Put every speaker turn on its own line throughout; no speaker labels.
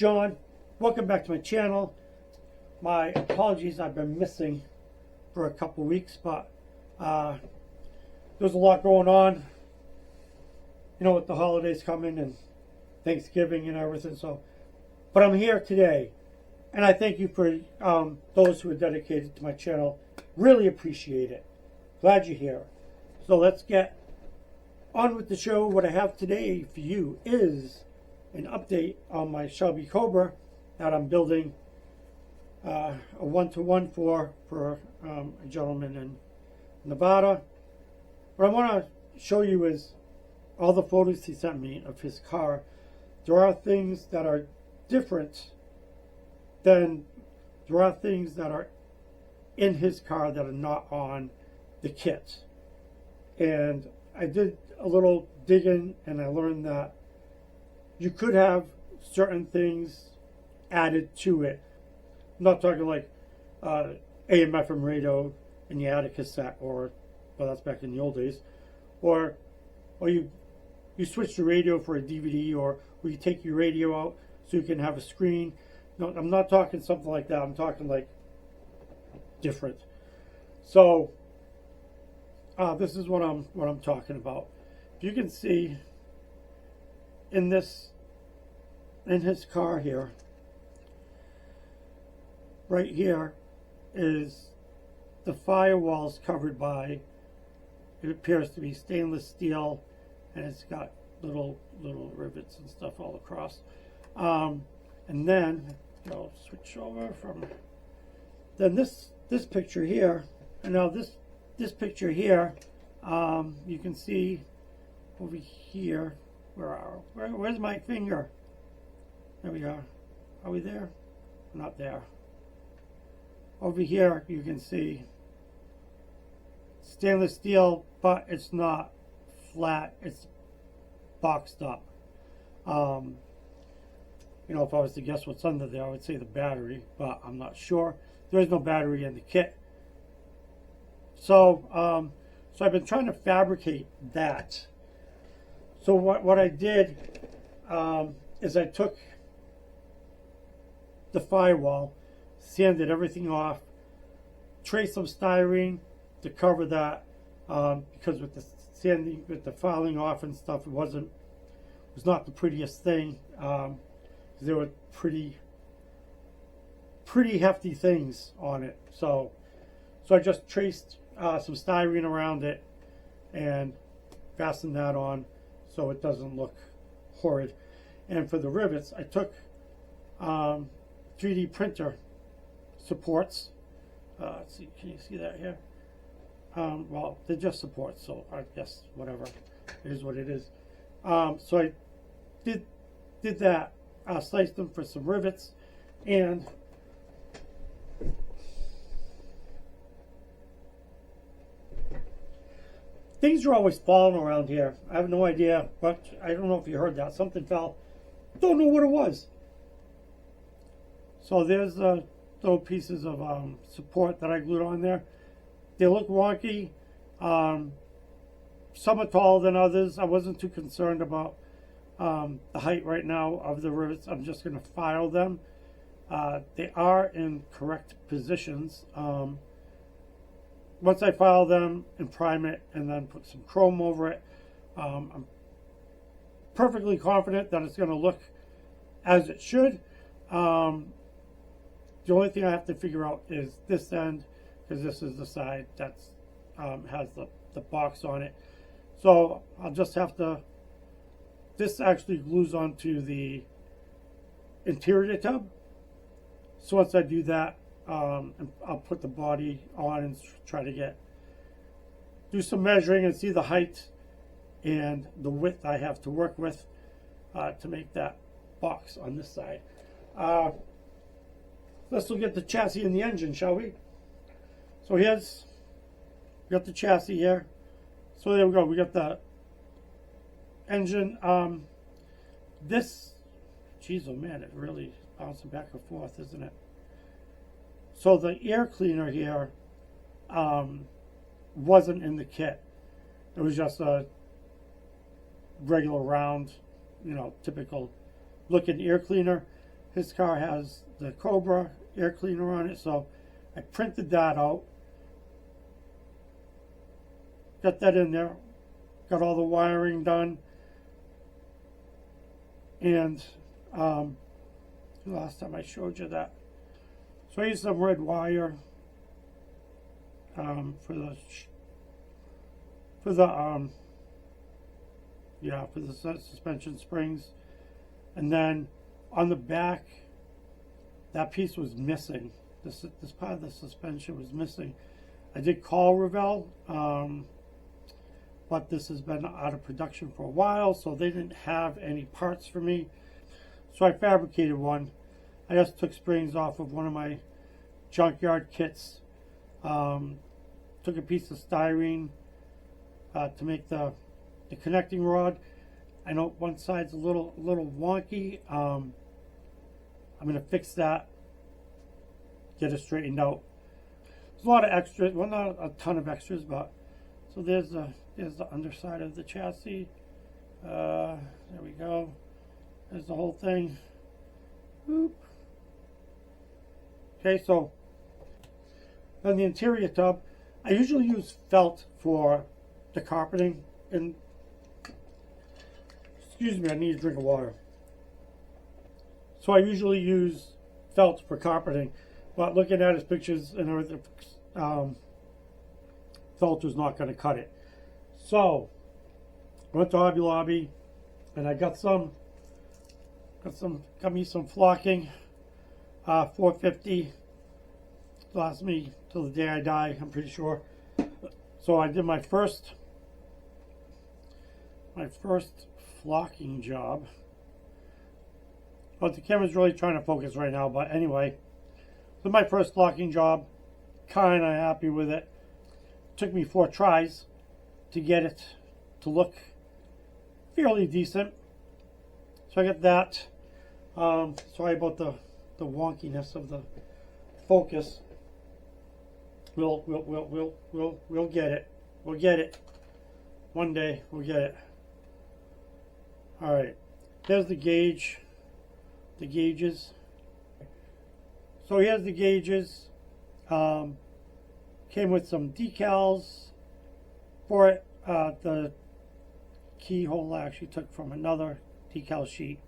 John. Welcome back to my channel. My apologies, I've been missing for a couple weeks, but there's a lot going on. You know, with the holidays coming and Thanksgiving and everything. So, but I'm here today, and I thank you for those who are dedicated to my channel. Really appreciate it. Glad you're here. So let's get on with the show. What I have today for you is an update on my Shelby Cobra that I'm building a one-to-one for a gentleman in Nevada. What I want to show you is all the photos he sent me of his car. There are things that are different than there are things that are in his car that are not on the kit. And I did a little digging and I learned that you could have certain things added to it. I'm not talking like AM/FM radio and you add a cassette, or well, that's back in the old days, or you switch the radio for a DVD, or you take your radio out so you can have a screen. No, I'm not talking something like that. I'm talking like different. So this is what I'm talking about. You can see in his car here, right here is the firewalls covered by, it appears to be stainless steel, and it's got little rivets and stuff all across. And then I'll switch over from then this picture here, and now this picture here, you can see over here. Where's my finger? There we are. Are we there? Not there. Over here you can see stainless steel, but it's not flat, it's boxed up. You know, if I was to guess what's under there, I would say the battery, but I'm not sure. There is no battery in the kit. So so I've been trying to fabricate that. So what I did is I took the firewall, sanded everything off, traced some styrene to cover that, because with the sanding, with the filing off and stuff, it was not the prettiest thing. There were pretty hefty things on it. So I just traced some styrene around it and fastened that on so it doesn't look horrid. And for the rivets, I took 3D printer supports. Let's see, can you see that here? Well, they're just supports, so I guess whatever, it is what it is. So I did that. I sliced them for some rivets, and things are always falling around here. I have no idea, but I don't know if you heard that. Something fell. Don't know what it was. So there's the little pieces of support that I glued on there. They look wonky. Some are taller than others. I wasn't too concerned about the height right now of the rivets. I'm just going to file them. They are in correct positions. Once I file them and prime it and then put some chrome over it, I'm perfectly confident that it's going to look as it should. The only thing I have to figure out is this end, because this is the side that's has the box on it. So I'll just have to, this actually glues onto the interior tub. So once I do that, I'll put the body on and try to do some measuring and see the height and the width I have to work with to make that box on this side. Let's look at the chassis and the engine, shall we? So we got the chassis here. So there we go. We got the engine. Geez, oh man, it really bouncing back and forth, isn't it? So the air cleaner here wasn't in the kit. It was just a regular round, you know, typical looking air cleaner. His car has the Cobra air cleaner on it, so I printed that out. Got that in there. Got all the wiring done. And last time I showed you that. So I used some red wire for the suspension springs. And then on the back, that piece was missing. This part of the suspension was missing. I did call Revell, but this has been out of production for a while, so they didn't have any parts for me. So I fabricated one. I just took springs off of one of my junkyard kits. Took a piece of styrene to make the connecting rod. I know one side's a little wonky. I'm going to fix that, get it straightened out. There's a lot of extras, well, not a ton of extras, but so there's the underside of the chassis. There we go. There's the whole thing. Boop. Okay, so then the interior tub, I usually use felt for the carpeting, and excuse me, I need a drink of water. So I usually use felt for carpeting, but looking at his pictures and everything, felt was not going to cut it. So I went to Hobby Lobby and I got me some flocking, 450. Last me till the day I die, I'm pretty sure. So I did my first flocking job. But the camera's really trying to focus right now, but anyway, so my first flocking job, kind of happy with it. Took me 4 tries to get it to look fairly decent. So I got that. Sorry about the wonkiness of the focus. We'll get it. We'll get it. One day we'll get it. All right. There's the gauge. The gauges. So here's the gauges. Came with some decals for it. The keyhole I actually took from another decal sheet.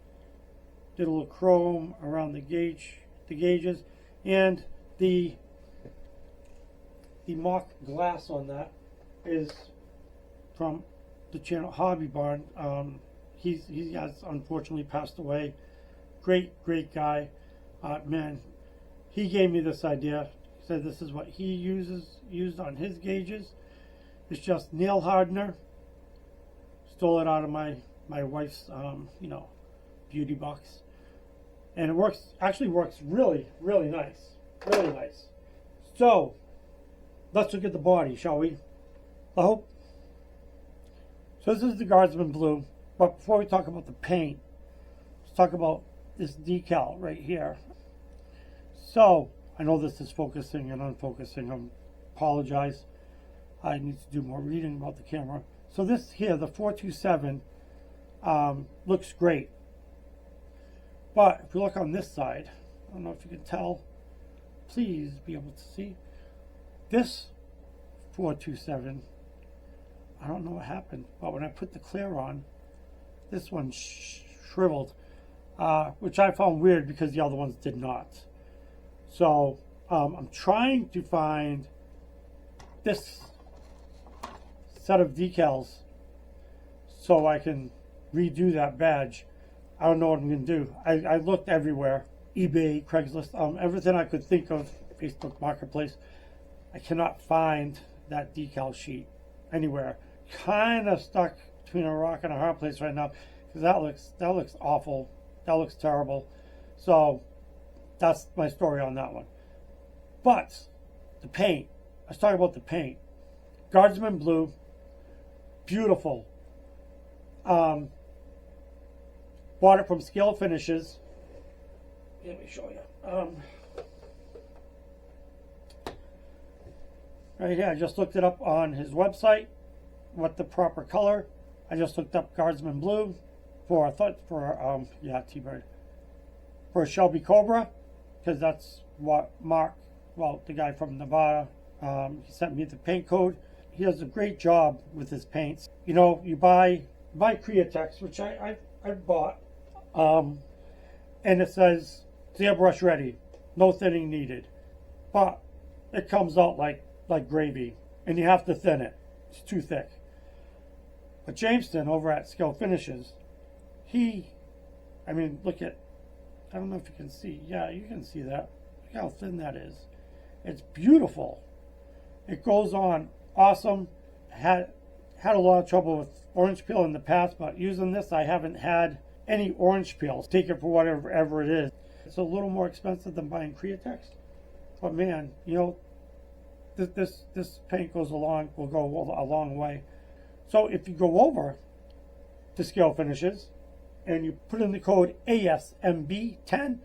Did a little chrome around the gauges, and the mock glass on that is from the channel Hobby Barn. He has unfortunately passed away. Great guy. Man, he gave me this idea. He said this is what he used on his gauges. It's just nail hardener. Stole it out of my wife's beauty box, and it actually works really nice. So let's look at the body, shall we? I hope. So this is the Guardsman Blue, but before we talk about the paint, let's talk about this decal right here. So I know this is focusing and unfocusing. I apologize. I need to do more reading about the camera. So this here, the 427, looks great. But if you look on this side, I don't know if you can tell, please be able to see. This 427, I don't know what happened, but when I put the clear on, this one shriveled, which I found weird because the other ones did not. So I'm trying to find this set of decals so I can redo that badge. I don't know what I'm going to do. I looked everywhere, eBay, Craigslist, everything I could think of, Facebook Marketplace. I cannot find that decal sheet anywhere. Kind of stuck between a rock and a hard place right now, because that looks awful. That looks terrible. So that's my story on that one. But the paint, let's talk about the paint. Guardsman Blue, beautiful. Bought it from Scale Finishes. Let me show you. Right here, I just looked it up on his website, what the proper color. I just looked up Guardsman Blue for T-Bird. for a Shelby Cobra, because that's what Mark, well, the guy from Nevada, he sent me the paint code. He does a great job with his paints. You know, you buy Createx, which I bought, and it says it's airbrush ready, no thinning needed, but it comes out like gravy, and you have to thin it. It's too thick. But Jameson over at Skill Finishes, I mean, look at, I don't know if you can see. Yeah, you can see that. Look how thin that is. It's beautiful. It goes on awesome. Had a lot of trouble with orange peel in the past, but using this, I haven't had any orange peels. Take it for whatever it is. It's a little more expensive than buying Createx, but man, you know, this paint will go a long way. So if you go over to Scale Finishes and you put in the code ASMB10,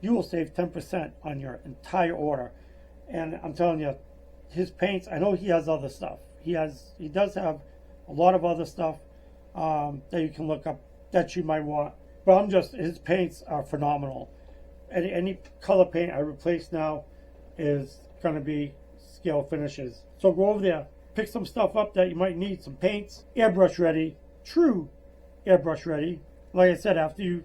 you will save 10% on your entire order. And I'm telling you, his paints, I know he has other stuff. He does have a lot of other stuff that you can look up that you might want. But his paints are phenomenal. Any color paint I replace now is going to be Scale Finishes. So go over there, pick some stuff up that you might need, some paints, airbrush ready, true airbrush ready. Like I said, after you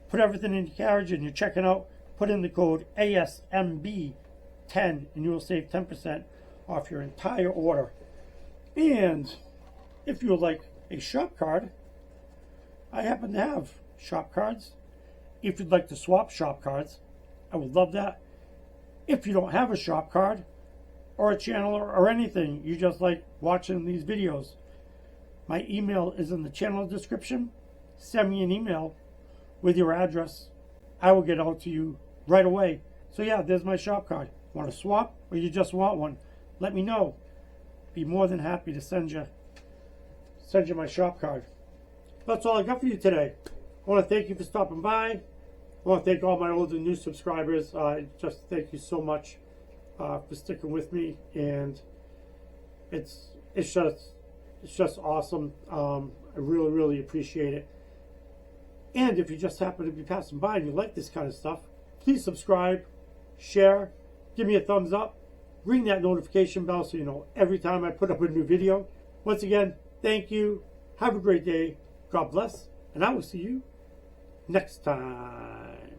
put everything in your carriage and you're checking out, put in the code ASMB10 and you will save 10% off your entire order. And if you would like a shop card, I happen to have shop cards. If you'd like to swap shop cards, I would love that. If you don't have a shop card or a channel or anything, you just like watching these videos, my email is in the channel description. Send me an email with your address. I will get out to you right away. So yeah, there's my shop card. Want to swap or you just want one? Let me know. Be more than happy to send you my shop card. That's all I got for you today. I want to thank you for stopping by. I want to thank all my old and new subscribers. Just thank you so much for sticking with me, and it's just awesome. I really appreciate it. And if you just happen to be passing by and you like this kind of stuff, please subscribe, share, give me a thumbs up, ring that notification bell so you know every time I put up a new video. Once again, thank you. Have a great day. God bless, and I will see you next time.